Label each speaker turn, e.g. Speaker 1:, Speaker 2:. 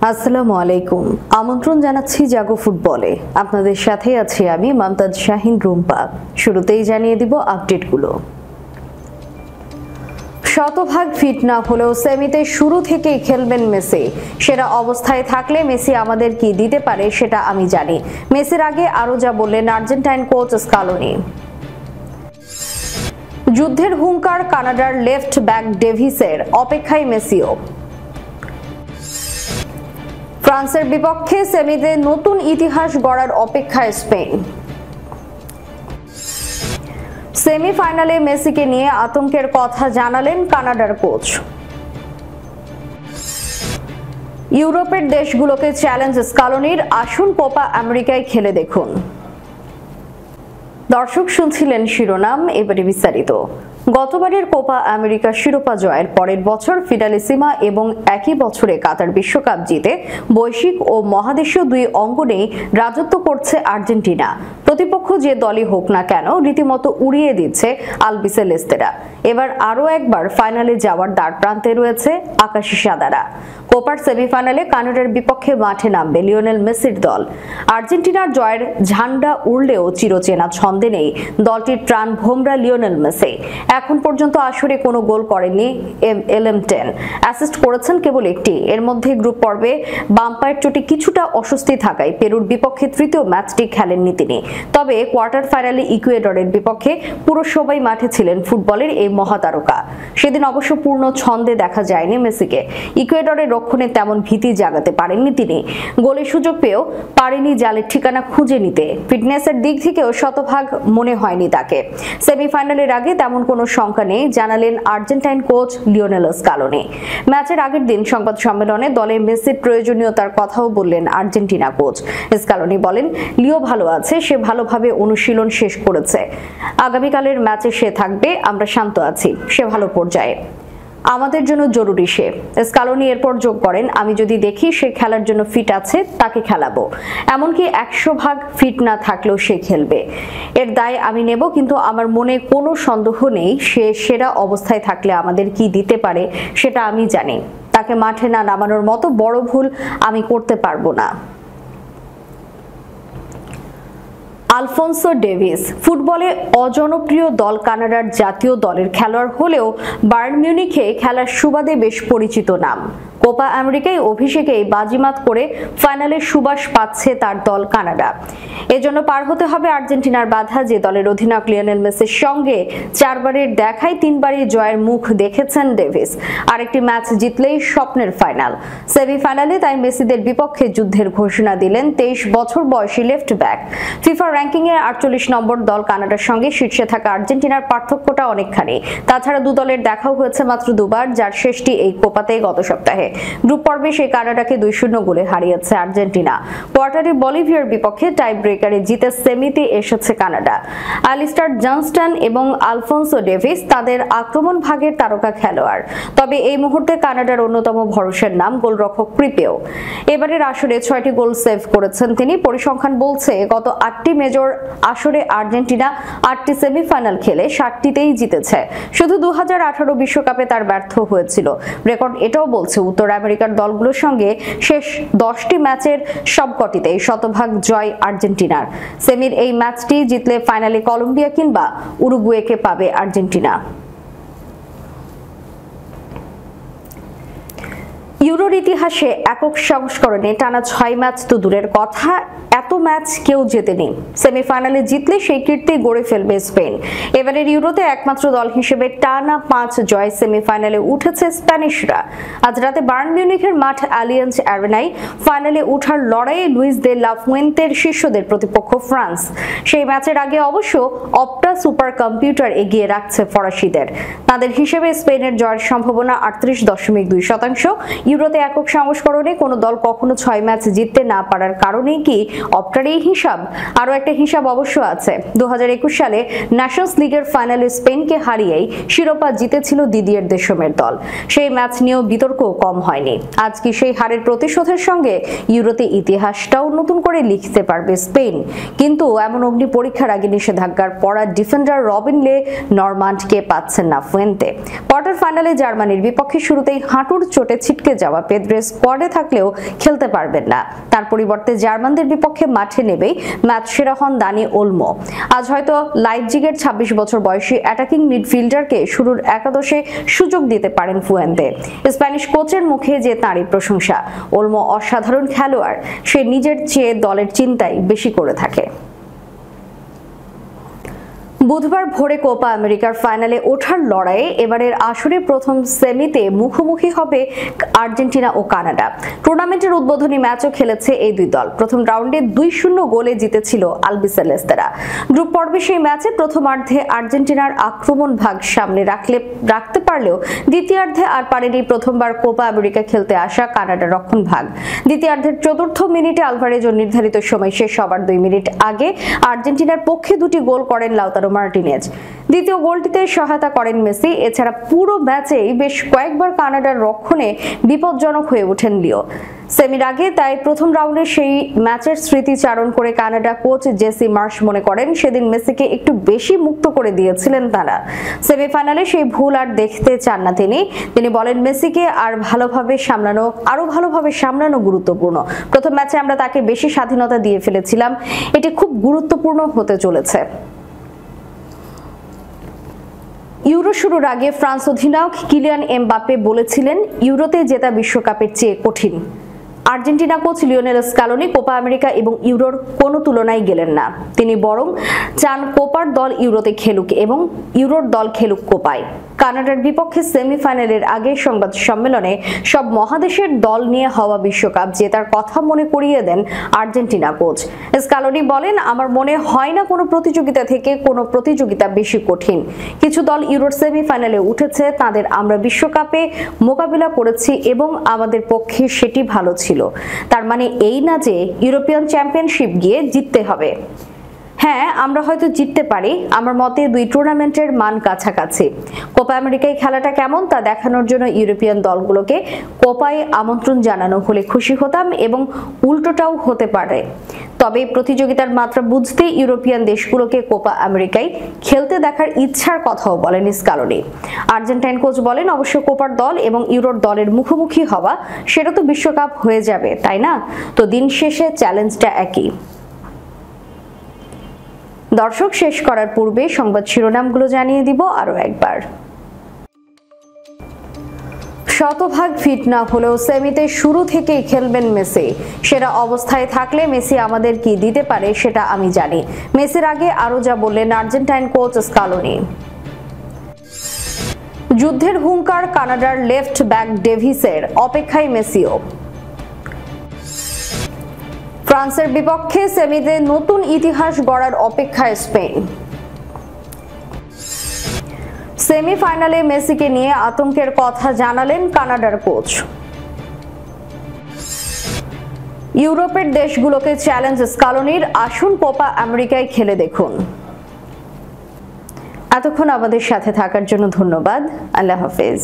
Speaker 1: আসসালামু আলাইকুম। আমন্ত্রণ জানাচ্ছি জাগো ফুটবলে। আপনাদের সাথে আছি আমি মমতাজ শাহিন রুম্পা। শুরুতেই জানিয়ে দিব আপডেটগুলো। শতভাগ ফিট না হলেও সেমিতে শুরু থেকেই খেলবেন মেসি। সেরা অবস্থায় থাকলে মেসি আমাদের কি দিতে পারে সেটা আমি জানি। মেসির আগে আরো যা বললেন আর্জেন্টাইন কোচ স্কালোনি। যুদ্ধের হুঙ্কার কানাডার লেফট ব্যাক ডেভিসের, অপেক্ষায় মেসিও। ফ্রান্সের বিপক্ষে সেমিতে নতুন ইতিহাস গড়ার অপেক্ষায় স্পেন। সেমিফাইনালে মেসিকে নিয়ে আতঙ্কের কথা জানালেন কানাডার কোচ। ইউরোপের দেশগুলোকে চ্যালেঞ্জ স্কালোনির, আসুন কোপা আমেরিকায় খেলে দেখুন। দর্শক শুনছিলেন শিরোনাম, এবারে বিস্তারিত। গতবারের কোপা আমেরিকা শিরোপা জয়ের পরের বছর ফিনালিসিমা এবং একই বছরে কাতার বিশ্বকাপ জিতে বৈশ্বিক ও মহাদেশীয় দুই অঙ্গনেই রাজত্ব করছে আর্জেন্টিনা। প্রতিপক্ষ যে দলই হোক না কেন রীতিমতো উড়িয়ে দিচ্ছে আলবিসেলেস্তেরা। এবার আরও একবার ফাইনালে যাওয়ার দ্বার প্রান্তে রয়েছে আকাশি সাদারা। কোপার সেমিফাইনালে কানাডার বিপক্ষে মাঠে নামবে লিওনেল মেসির দল। আর্জেন্টিনার জয়ের ঝান্ডা উড়লেও চিরচেনা ছন্দে নেই দলটির প্রাণ ভোমরা লিওনেল মেসি। এখন পর্যন্ত আসরে কোনো গোল করেননি LM10, অ্যাসিস্ট করেছেন কেবল একটি। এর মধ্যে গ্রুপ পর্বে বাম পায়ের চোটে কিছুটা অস্বস্তি থাকায় পেরুর বিপক্ষে তৃতীয় ম্যাচটি খেলেননি তিনি। তবে কোয়ার্টার ফাইনালে ইকুয়েডরের বিপক্ষে পুরো সময় মাঠে ছিলেন ফুটবলের এই মহাতারকা। সেদিন অবশ্য পূর্ণ ছন্দে দেখা যায়নি মেসিকে। ইকুয়েডরের রক্ষণে তেমন ভীতি জাগাতে পারেননি তিনি। গোলের সুযোগ পেয়েও পারেনি জালের ঠিকানা খুঁজে নিতে। ফিটনেসের দিক থেকেও শতভাগ মনে হয়নি তাকে। সেমিফাইনালের আগে তেমন কোনো শঙ্কা নেই জানালেন আর্জেন্টাইন কোচ লিওনেল স্কালোনি। ম্যাচের আগের দিন সংবাদ সম্মেলনে দলে মেসির প্রয়োজনীয়তার কথাও বললেন আর্জেন্টিনা কোচ। স্কালোনি বলেন, লিও ভালো আছে, সে ভালোভাবে অনুশীলন শেষ করেছে। আগামীকালের ম্যাচে সে থাকবে, আমরা শান্ত আছি, সে ভালো পর্যায়ে, আমাদের জন্য জরুরি সে। স্কালোনি এরপর যোগ করেন, আমি যদি দেখি সে খেলার জন্য ফিট আছে তাকে খেলাবো, এমনকি 100% ফিট না থাকলেও সে খেলবে। এর দায় আমি নেব, কিন্তু আমার মনে কোনো সন্দেহ নেই সে সেরা অবস্থায় থাকলে আমাদের কি দিতে পারে সেটা আমি জানি। তাকে মাঠে না নামানোর মতো বড় ভুল আমি করতে পারবো না। আলফোনসো ডেভিস ফুটবলে অজনপ্রিয় দল কানাডার জাতীয় দলের খেলোয়াড় হলেও বায়ার্ন মিউনিখে খেলার সুবাদে বেশ পরিচিত নাম। কোপা আমেরিকায় অভিষেকেই বাজিমাত করে ফাইনালে সুবাস পাচ্ছে তার দল কানাডা। এজন্য পার হতে হবে আর্জেন্টিনার বাধা, যে দলের অধিনায়ক লিওনেল মেসির সঙ্গে 4 বারের দেখায় 3 বারই জয়ের মুখ দেখেছেন ডেভিস। আরেকটি ম্যাচ জিতলেই স্বপ্নের ফাইনাল। সেমিফাইনালে তাই মেসিদের বিপক্ষে যুদ্ধের ঘোষণা দিলেন 23 বছর বয়সী লেফট ব্যাক। ফিফা র্যাঙ্কিং এ 48 নম্বর দল কানাডার সঙ্গে শীর্ষে থাকা আর্জেন্টিনার পার্থক্যটা অনেকখানি। তাছাড়া দু দলের দেখাও হয়েছে মাত্র 2 বার, যার শেষটি এই কোপাতে গত সপ্তাহে। গ্রুপ পর্বে সেই কানাডাকে 2-0 গোলে হারিয়েছে আর্জেন্টিনা। কোয়ার্টারে বলিভিয়ার বিপক্ষে টাই ব্রেকারে জিতে সেমিতে এসেছে কানাডা। অ্যালিস্টার জনস্টন এবং আলফোনসো ডেভিস তাদের আক্রমণ ভাগের তারকা খেলোয়াড়। তবে এই মুহূর্তে কানাডার অন্যতম ভরসার নাম গোলরক্ষক ক্রিপেও। এবারের আসরে 6টি গোল সেভ করেছেন তিনি। পরিসংখ্যান বলছে গত 8টি মেজর আসরে আর্জেন্টিনা 8টি সেমিফাইনাল খেলে 7টিতেই জিতেছে। শুধু 2018 বিশ্বকাপে তার ব্যর্থ হয়েছিল। রেকর্ড এটাও বলছে উত্তর আমেরিকার দলগুলোর সঙ্গে শেষ 10টি ম্যাচের সবকটিতেই শতভাগ জয় আর্জেন্টিনার। সেমির এই ম্যাচটি জিতলে ফাইনালে কলম্বিয়া কিংবা উরুগুয়েকে পাবে আর্জেন্টিনা। ইউরোর ইতিহাসে একক সংস্করণে টানা 6 ম্যাচ তো দূরের কথা, এত ম্যাচ কেউ জেতেনি। সেমিফাইনালে জিতলে সেই কীর্তি গড়ে ফেলবে স্পেন। এবারের ইউরোতে একমাত্র দল হিসেবে টানা 5 জয় সেমিফাইনালে উঠেছে স্প্যানিশরা। আজ রাতে বায়ার্ন মিউনিখের মাঠ অ্যালিয়াঞ্জ অ্যারেনায় ফাইনালে ওঠার লড়াইয়ে লুইস দে লা ফুয়েন্তের শিষ্যদের প্রতিপক্ষ ফ্রান্স। সেই ম্যাচের আগে অবশ্য অপটা সুপার কম্পিউটার এগিয়ে রাখছে ফরাসিদের। তাদের হিসেবে স্পেনের জয়ের সম্ভাবনা 38.2%। ইউরোতে একক সংস্করণে কোনো দল কখনো 6 ম্যাচ জিততে না পারার কারণেই কি অপটার এই হিসাব? আরো একটা হিসাব অবশ্য আছে। 2021 সালে ন্যাশনস লিগের ফাইনালে স্পেনকে হারিয়েই শিরোপা জিতেছিল দিদিয়ের দেশমের দল। সেই ম্যাচ নিয়েও বিতর্ক কম হয়নি। আজ কি সেই হারের প্রতিশোধের সঙ্গে ইউরোতে ইতিহাসটাও নতুন করে লিখতে পারবে স্পেন? কিন্তু এমন অগ্নি পরীক্ষার আগে নিষেধাজ্ঞার পড়া ডিফেন্ডার রবিন লে নরমান্ডকে পাচ্ছেন না ফুয়েন্তে। কোয়ার্টার ফাইনালে জার্মানির বিপক্ষে শুরুতেই হাঁটুর চোটে ছিটকে যাওয়া যাওয়া পেদ্রে স্কোয়াডে থাকলেও খেলতে পারবেন না। তার পরিবর্তে জার্মানদের বিপক্ষে মাঠে নেমেই ম্যাচ সেরা হন দানি ওলমো। আজ হয়তো লাইপজিগের 26 বছর বয়সী অ্যাটাকিং মিডফিল্ডারকে শুরুর একাদশে সুযোগ দিতে পারেন ফুয়েন্তে। স্প্যানিশ কোচের মুখে যে তাঁরই প্রশংসা। ওলমো অসাধারণ খেলোয়াড়, সে নিজের চেয়ে দলের চিন্তাই বেশি করে থাকে। বুধবার ভোরে কোপা আমেরিকার ফাইনালে ওঠার লড়াইয়ে এবারের আসরে প্রথম সেমিতে মুখোমুখি হবে আর্জেন্টিনা ও কানাডা। টুর্নামেন্টের উদ্বোধনী ম্যাচও খেলেছে এই দুই দল। প্রথম রাউন্ডে 2-0 গোলে জিতেছিল আলবিসেলেস্তেরা। গ্রুপ পর্বে সেই ম্যাচে প্রথমার্ধে আর্জেন্টিনার আক্রমণ ভাগ সামনে রাখতে পারলেও দ্বিতীয়ার্ধে আর পারেনি প্রথমবার কোপা আমেরিকা খেলতে আসা কানাডার রক্ষণ ভাগ। দ্বিতীয়ার্ধের 4র্থ মিনিটে আলভারেজোর নির্ধারিত সময় শেষ হবার 2 মিনিট আগে আর্জেন্টিনার পক্ষে 2টি গোল করেন লাউতারো মার্টিনেজ। দ্বিতীয় গোলটিতে সহায়তা করেন মেসি। এছাড়া পুরো ম্যাচেই বেশ কয়েকবার কানাডার রক্ষণে বিপজ্জনক হয়ে ওঠেন লিও। সেমির আগে তাই প্রথম রাউন্ডে সেই ম্যাচের স্মৃতিচারণ করে কানাডা কোচ জেসি মার্শ মনে করেন সেদিন মেসিকে একটু বেশি মুক্ত করে দিয়েছিলেন তারা। সেমিফাইনালে সেই ভুল আর দেখতে চান না তিনি বলেন মেসিকে আরো ভালোভাবে সামলানো গুরুত্বপূর্ণ। প্রথম ম্যাচে আমরা তাকে বেশি স্বাধীনতা দিয়ে ফেলেছিলাম, এটি খুব গুরুত্বপূর্ণ হতে চলেছে। ইউরো শুরুর আগে ফ্রান্স অধিনায়ক কিলিয়ান এমবাপ্পে বলেছিলেন ইউরোতে জেতা বিশ্বকাপের চেয়ে কঠিন। Argentina coach Lionel Scaloni Copa America এবং ইউরোর কোনো তুলনায় গেলেন না। তিনি বরং চান কোপার দল ইউরোতে খেলুক এবং ইউরোর দল খেলুক কোপায়। কানাডার বিপক্ষে সেমিফাইনালের আগে সংবাদ সম্মেলনে সব মহাদেশের দল নিয়ে হওয়া বিশ্বকাপ জেতার কথা মনে করিয়ে দেন আর্জেন্টিনা কোচ। স্কালোনি বলেন, আমার মনে হয় না কোনো প্রতিযোগিতা থেকে কোনো প্রতিযোগিতা বেশি কঠিন। কিছু দল ইউরোর সেমিফাইনালে উঠেছে, তাদের আমরা বিশ্বকাপে মোকাবিলা করেছি এবং আমাদের পক্ষে সেটি ভালো ছিল। তার মানে এই না যে ইউরোপিয়ান চ্যাম্পিয়নশিপ গিয়ে জিততে হবে। হ্যাঁ, আমরা হয়তো জিততে পারি। আমার মতে দুই টুর্নামেন্টের মান কাছাকাছি। কোপা আমেরিকায় খেলাটা কেমন তা দেখানোর জন্য ইউরোপিয়ান দলগুলোকে কোপায় আমন্ত্রণ জানানো হলে খুশি হতাম এবং উল্টোটাও হতে পারে। তবে প্রতিযোগিতার মাত্রা বুঝতে ইউরোপিয়ান দেশগুলোকে কোপা আমেরিকায় খেলতে দেখার ইচ্ছার কথাও বলেন স্কালোনি। আর্জেন্টাইন কোচ বলেন, অবশ্য কোপার দল এবং ইউরোর দলের মুখোমুখি হওয়া সেটা তো বিশ্বকাপ হয়ে যাবে, তাই না? তো দিন শেষে চ্যালেঞ্জটা একই। দর্শক, শেষ করার পূর্বে সংবাদ শিরোনামগুলো জানিয়ে দিব আরো একবার। শতভাগ ফিট না হলেও সেমিতে শুরু থেকেই খেলবেন মেসি। সেরা অবস্থায় থাকলে মেসি আমাদের কি দিতে পারে সেটা আমি জানি। মেসির আগে আরো যা বললেন আর্জেন্টাইন কোচ স্কালোনি। যুদ্ধের হুঙ্কার কানাডার লেফট ব্যাক ডেভিসের, অপেক্ষায় মেসিও। ফ্রান্সের বিপক্ষে সেমিতে নতুন ইতিহাস গড়ার অপেক্ষায় স্পেন। সেমিফাইনালে মেসিকে নিয়ে আতঙ্কের কথা জানালেন কানাডার কোচ। ইউরোপের দেশগুলোকে চ্যালেঞ্জ স্কালোনির, আসুন কোপা আমেরিকায় খেলে দেখুন। এতক্ষণ আমাদের সাথে থাকার জন্য ধন্যবাদ। আল্লাহ হাফেজ।